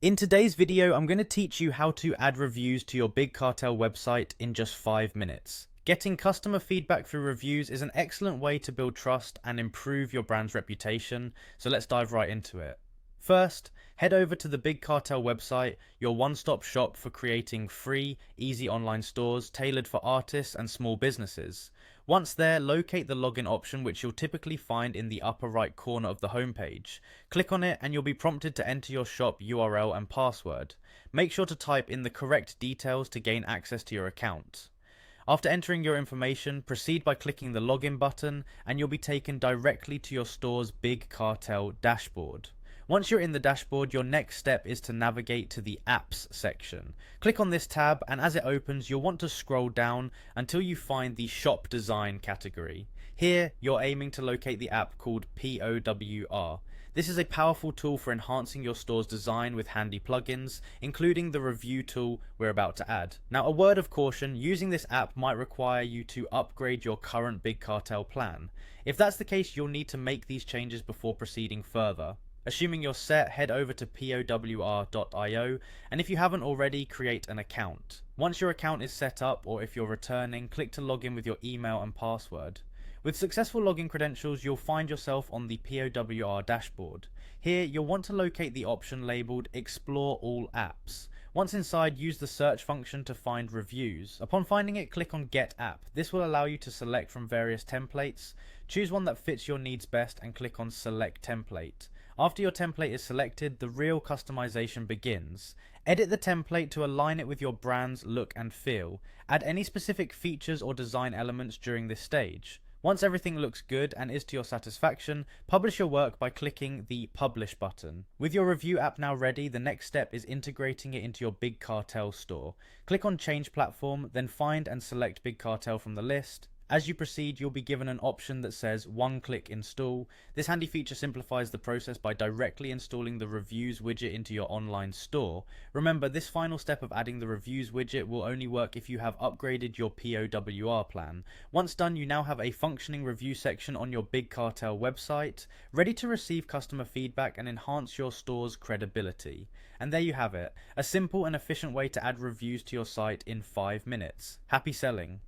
In today's video, I'm going to teach you how to add reviews to your Big Cartel website in just 5 minutes. Getting customer feedback through reviews is an excellent way to build trust and improve your brand's reputation, so let's dive right into it. First, head over to the Big Cartel website, your one-stop shop for creating free, easy online stores tailored for artists and small businesses. Once there, locate the login option, which you'll typically find in the upper right corner of the homepage. Click on it and you'll be prompted to enter your shop URL and password. Make sure to type in the correct details to gain access to your account. After entering your information, proceed by clicking the login button and you'll be taken directly to your store's Big Cartel dashboard. Once you're in the dashboard, your next step is to navigate to the Apps section. Click on this tab and as it opens, you'll want to scroll down until you find the Shop Design category. Here, you're aiming to locate the app called POWR. This is a powerful tool for enhancing your store's design with handy plugins, including the review tool we're about to add. Now, a word of caution, using this app might require you to upgrade your current Big Cartel plan. If that's the case, you'll need to make these changes before proceeding further. Assuming you're set, head over to powr.io, and if you haven't already, create an account. Once your account is set up, or if you're returning, click to log in with your email and password. With successful login credentials, you'll find yourself on the POWR dashboard. Here, you'll want to locate the option labeled Explore All Apps. Once inside, use the search function to find reviews. Upon finding it, click on Get App. This will allow you to select from various templates. Choose one that fits your needs best and click on Select Template. After your template is selected, the real customization begins. Edit the template to align it with your brand's look and feel. Add any specific features or design elements during this stage. Once everything looks good and is to your satisfaction, publish your work by clicking the Publish button. With your review app now ready, the next step is integrating it into your Big Cartel store. Click on Change Platform, then find and select Big Cartel from the list. As you proceed, you'll be given an option that says one-click install. This handy feature simplifies the process by directly installing the reviews widget into your online store. Remember, this final step of adding the reviews widget will only work if you have upgraded your POWR plan. Once done, you now have a functioning review section on your Big Cartel website, ready to receive customer feedback and enhance your store's credibility. And there you have it, a simple and efficient way to add reviews to your site in 5 minutes. Happy selling!